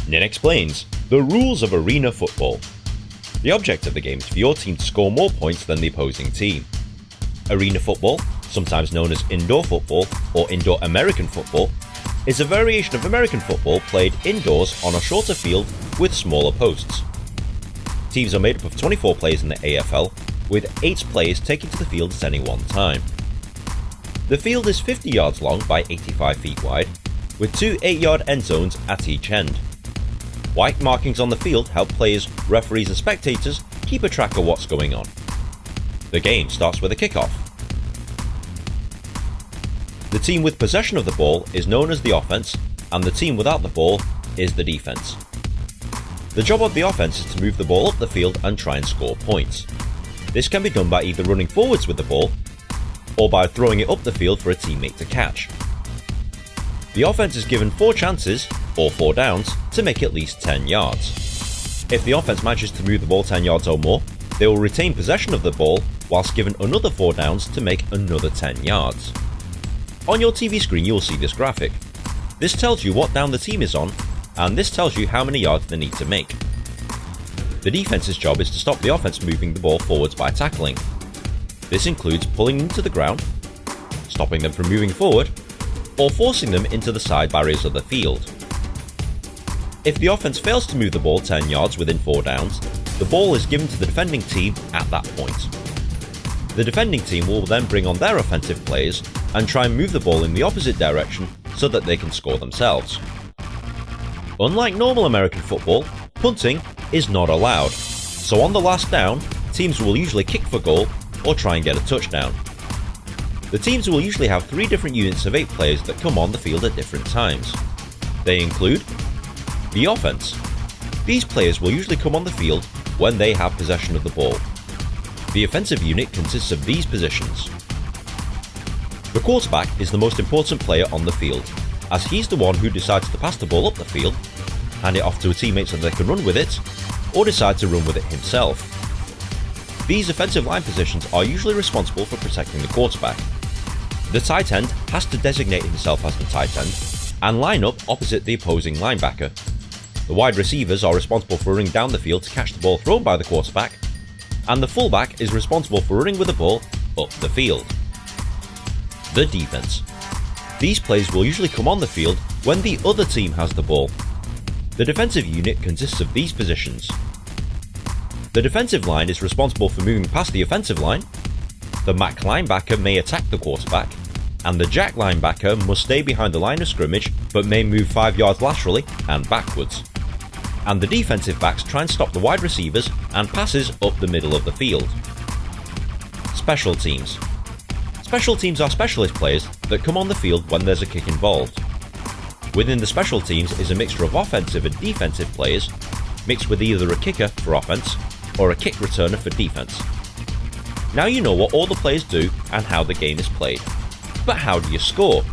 Ninh explains the rules of arena football. The object of the game is for your team to score more points than the opposing team. Arena football, sometimes known as indoor football or indoor American football, is a variation of American football played indoors on a shorter field with smaller posts. Teams are made up of 24 players in the AFL, with 8 players taking to the field at any one time. The field is 50 yards long by 85 feet wide, with 2 8-yard end zones at each end. White markings on the field help players, referees and spectators keep a track of what's going on. The game starts with a kickoff. The team with possession of the ball is known as the offense, and the team without the ball is the defense. The job of the offense is to move the ball up the field and try and score points. This can be done by either running forwards with the ball, or by throwing it up the field for a teammate to catch. The offense is given 4 chances, or 4 downs, to make at least 10 yards. If the offense manages to move the ball 10 yards or more, they will retain possession of the ball whilst given another 4 downs to make another 10 yards. On your TV screen you will see this graphic. This tells you what down the team is on, and this tells you how many yards they need to make. The defense's job is to stop the offense moving the ball forwards by tackling. This includes pulling them to the ground, stopping them from moving forward, or forcing them into the side barriers of the field. If the offense fails to move the ball 10 yards within 4 downs, the ball is given to the defending team at that point. The defending team will then bring on their offensive players and try and move the ball in the opposite direction so that they can score themselves. Unlike normal American football, punting is not allowed, so on the last down, teams will usually kick for goal or try and get a touchdown. The teams will usually have 3 different units of 8 players that come on the field at different times. They include the offense. These players will usually come on the field when they have possession of the ball. The offensive unit consists of these positions. The quarterback is the most important player on the field, as he's the one who decides to pass the ball up the field, hand it off to a teammate so they can run with it, or decide to run with it himself. These offensive line positions are usually responsible for protecting the quarterback. The tight end has to designate himself as the tight end and line up opposite the opposing linebacker. The wide receivers are responsible for running down the field to catch the ball thrown by the quarterback, and the fullback is responsible for running with the ball up the field. The defense. These players will usually come on the field when the other team has the ball. The defensive unit consists of these positions. The defensive line is responsible for moving past the offensive line. The MAC linebacker may attack the quarterback, and the jack linebacker must stay behind the line of scrimmage but may move 5 yards laterally and backwards. And the defensive backs try and stop the wide receivers and passes up the middle of the field. Special teams. Special teams are specialist players that come on the field when there's a kick involved. Within the special teams is a mixture of offensive and defensive players, mixed with either a kicker for offense or a kick returner for defense. Now you know what all the players do and how the game is played. But how do you score?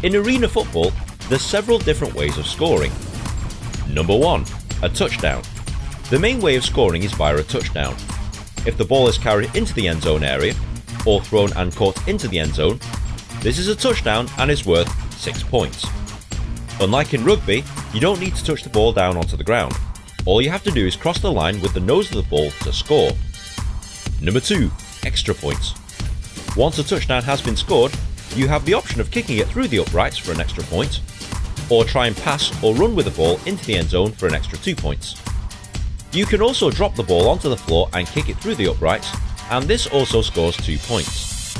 In arena football, there's several different ways of scoring. Number 1. A touchdown. The main way of scoring is via a touchdown. If the ball is carried into the end zone area, or thrown and caught into the end zone, this is a touchdown and is worth 6 points. Unlike in rugby, you don't need to touch the ball down onto the ground. All you have to do is cross the line with the nose of the ball to score. Number 2. Extra points. Once a touchdown has been scored, you have the option of kicking it through the uprights for an extra point, or try and pass or run with the ball into the end zone for an extra 2 points. You can also drop the ball onto the floor and kick it through the uprights, and this also scores 2 points.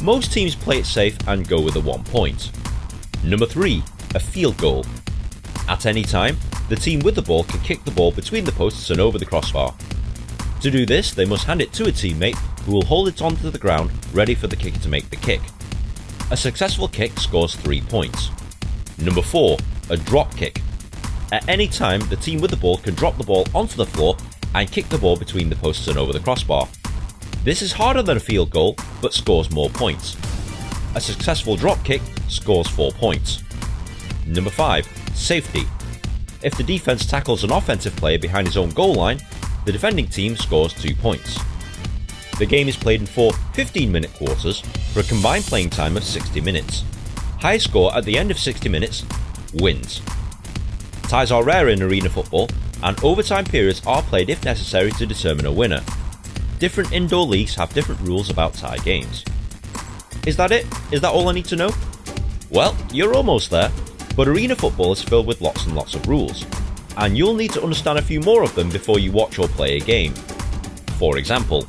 Most teams play it safe and go with a 1 point. Number 3. A field goal. At any time, the team with the ball can kick the ball between the posts and over the crossbar. To do this, they must hand it to a teammate who will hold it onto the ground ready for the kicker to make the kick. A successful kick scores 3 points. Number 4. A drop kick. At any time, the team with the ball can drop the ball onto the floor and kick the ball between the posts and over the crossbar. This is harder than a field goal, but scores more points. A successful drop kick scores 4 points. Number 5. Safety. If the defense tackles an offensive player behind his own goal line, the defending team scores 2 points. The game is played in 4 15-minute quarters for a combined playing time of 60 minutes. Highest score at the end of 60 minutes wins. Ties are rare in arena football, and overtime periods are played if necessary to determine a winner. Different indoor leagues have different rules about tie games. Is that it? Is that all I need to know? Well, you're almost there, but arena football is filled with lots and lots of rules, and you'll need to understand a few more of them before you watch or play a game. For example,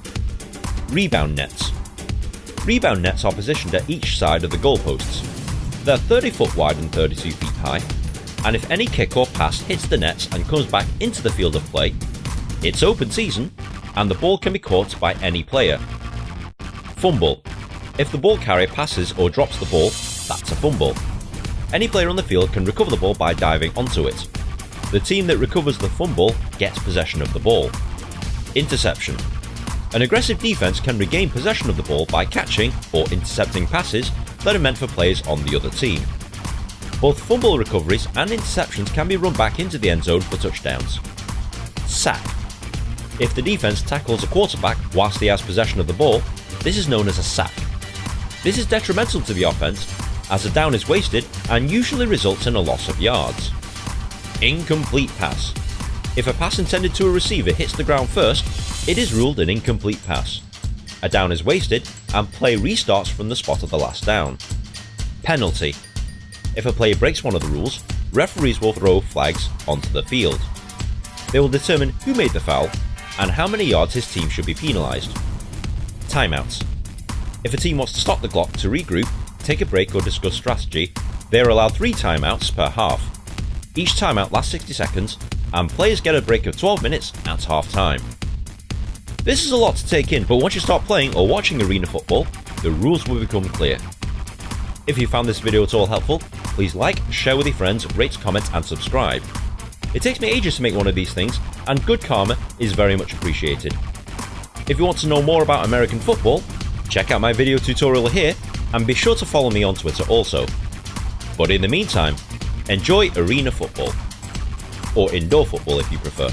rebound nets. Rebound nets are positioned at each side of the goalposts. They're 30 foot wide and 32 feet high, and if any kick or pass hits the nets and comes back into the field of play, it's open season, and the ball can be caught by any player. Fumble. If the ball carrier passes or drops the ball, that's a fumble. Any player on the field can recover the ball by diving onto it. The team that recovers the fumble gets possession of the ball. Interception. An aggressive defense can regain possession of the ball by catching or intercepting passes that are meant for players on the other team. Both fumble recoveries and interceptions can be run back into the end zone for touchdowns. Sack. If the defense tackles a quarterback whilst he has possession of the ball, this is known as a sack. This is detrimental to the offense, as a down is wasted and usually results in a loss of yards. Incomplete pass. If a pass intended to a receiver hits the ground first, it is ruled an incomplete pass. A down is wasted and play restarts from the spot of the last down. Penalty. If a player breaks one of the rules, referees will throw flags onto the field. They will determine who made the foul and how many yards his team should be penalised. Timeouts. If a team wants to stop the clock to regroup, take a break or discuss strategy, they are allowed 3 timeouts per half. Each timeout lasts 60 seconds and players get a break of 12 minutes at half time. This is a lot to take in, but once you start playing or watching arena football, the rules will become clear. If you found this video at all helpful, please like, share with your friends, rate, comment and subscribe. It takes me ages to make one of these things, and good karma is very much appreciated. If you want to know more about American football, check out my video tutorial here, and be sure to follow me on Twitter also. But in the meantime, enjoy arena football. Or indoor football if you prefer.